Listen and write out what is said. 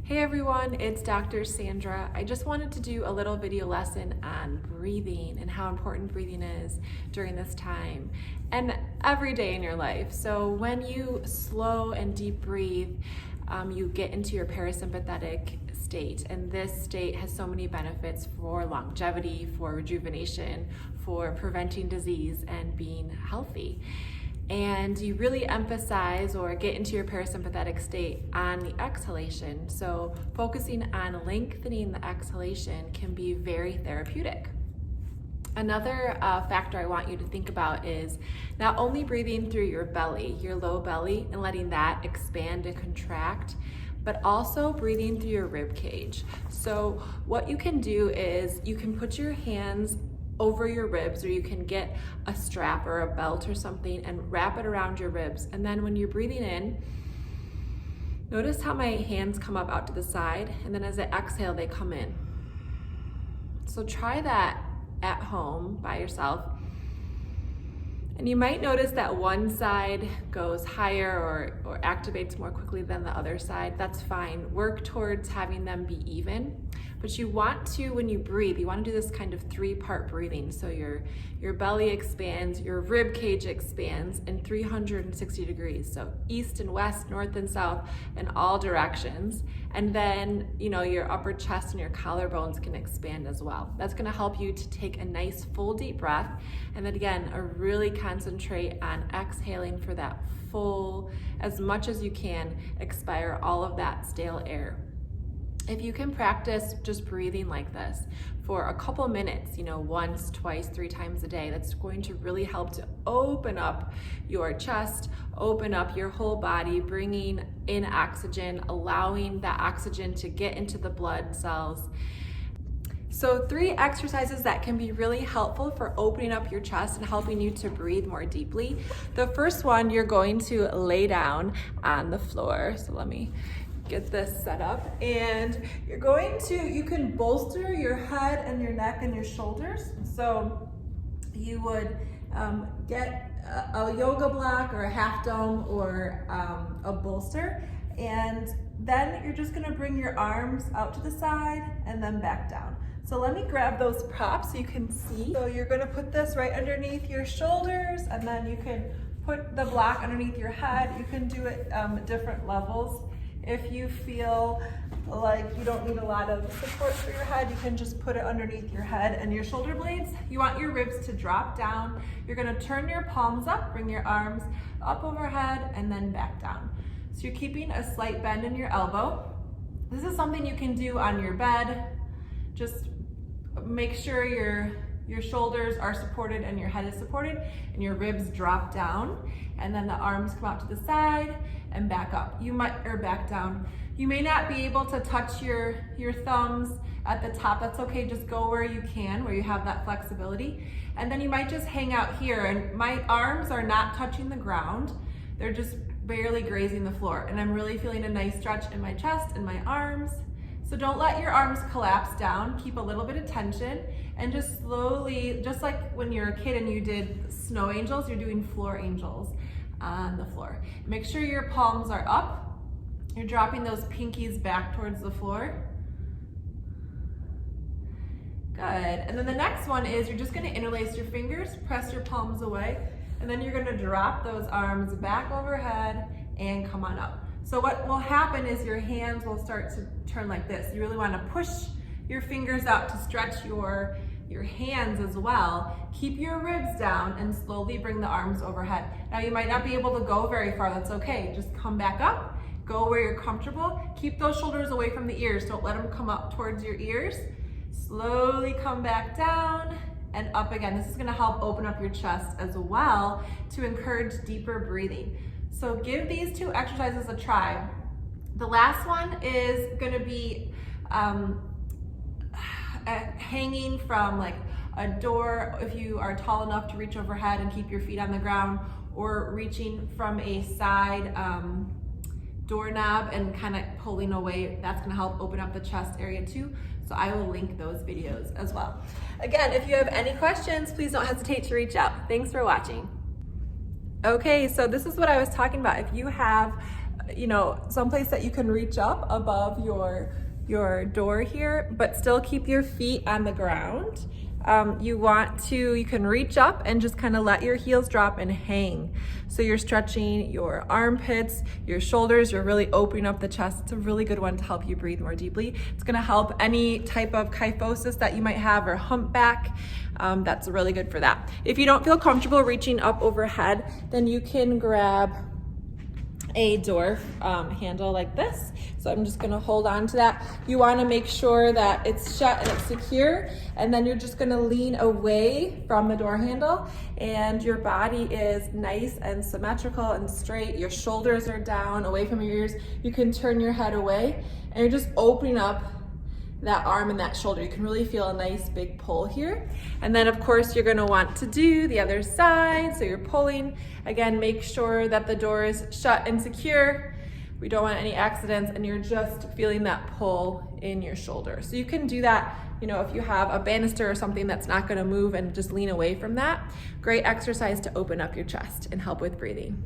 Hey everyone, it's Dr. Sandra. I just wanted to do a little video lesson on breathing and how important breathing is during this time and every day in your life. So when you slow and deep breathe, you get into your parasympathetic state, and this state has so many benefits for longevity, for rejuvenation, for preventing disease and being healthy. And you really emphasize or get into your parasympathetic state on the exhalation. So focusing on lengthening the exhalation can be very therapeutic. Another factor I want you to think about is not only breathing through your belly, your low belly, and letting that expand and contract, but also breathing through your rib cage. So what you can do is you can put your hands over your ribs, or you can get a strap or a belt or something and wrap it around your ribs. And then when you're breathing in, notice how my hands come up out to the side, and then as I exhale, they come in. So try that at home by yourself. And you might notice that one side goes higher or activates more quickly than the other side. That's fine. Work towards having them be even. But you want to, when you breathe, you want to do this kind of three-part breathing. So your belly expands, your rib cage expands in 360 degrees. So east and west, north and south, in all directions. And then, your upper chest and your collarbones can expand as well. That's going to help you to take a nice full deep breath. And then again, really concentrate on exhaling for that full, as much as you can, expire all of that stale air. If you can practice just breathing like this for a couple minutes, once, twice, 3 times a day, that's going to really help to open up your chest, open up your whole body, bringing in oxygen, allowing that oxygen to get into the blood cells. So 3 exercises that can be really helpful for opening up your chest and helping you to breathe more deeply. The first one, you're going to lay down on the floor. So let me get this set up, and you can bolster your head and your neck and your shoulders. So you would get a yoga block or a half dome or a bolster, and then you're just gonna bring your arms out to the side and then back down. So let me grab those props so you can see. So you're gonna put this right underneath your shoulders, and then you can put the block underneath your head. You can do it different levels. If you feel like you don't need a lot of support for your head, you can just put it underneath your head and your shoulder blades. You want your ribs to drop down. You're gonna turn your palms up, bring your arms up overhead, and then back down. So you're keeping a slight bend in your elbow. This is something you can do on your bed. Just make sure your shoulders are supported and your head is supported and your ribs drop down, and then the arms come out to the side and back up. Or back down. You may not be able to touch your thumbs at the top. That's okay, just go where you can, where you have that flexibility. And then you might just hang out here, and my arms are not touching the ground. They're just barely grazing the floor. And I'm really feeling a nice stretch in my chest and my arms. So don't let your arms collapse down. Keep a little bit of tension, and just slowly, just like when you're a kid and you did snow angels, you're doing floor angels on the floor. Make sure your palms are up. You're dropping those pinkies back towards the floor. Good. And then the next one is you're just going to interlace your fingers, press your palms away, and then you're going to drop those arms back overhead and come on up. So what will happen is your hands will start to turn like this. You really want to push your fingers out to stretch your hands as well. Keep your ribs down and slowly bring the arms overhead. Now you might not be able to go very far, that's okay. Just come back up, go where you're comfortable. Keep those shoulders away from the ears. Don't let them come up towards your ears. Slowly come back down and up again. This is gonna help open up your chest as well to encourage deeper breathing. So give these 2 exercises a try. The last one is gonna be hanging from like a door if you are tall enough to reach overhead and keep your feet on the ground, or reaching from a side doorknob and kind of pulling away. That's gonna help open up the chest area too. So I will link those videos as well. Again, if you have any questions, please don't hesitate to reach out. Thanks for watching. Okay, so this is what I was talking about. If you have you know, someplace that you can reach up above your door here, but still keep your feet on the ground. You can reach up and just kind of let your heels drop and hang. So you're stretching your armpits, your shoulders, you're really opening up the chest. It's a really good one to help you breathe more deeply. It's gonna help any type of kyphosis that you might have or humpback. That's really good for that. If you don't feel comfortable reaching up overhead, then you can grab a door handle like this. So I'm just gonna hold on to that. You wanna make sure that it's shut and it's secure, and then you're just gonna lean away from the door handle, and your body is nice and symmetrical and straight. Your shoulders are down, away from your ears. You can turn your head away, and you're just opening up that arm and that shoulder. You can really feel a nice big pull here. And then of course you're gonna want to do the other side. So you're pulling, again, make sure that the door is shut and secure. We don't want any accidents, and you're just feeling that pull in your shoulder. So you can do that, you know, if you have a banister or something that's not gonna move, and just lean away from that. Great exercise to open up your chest and help with breathing.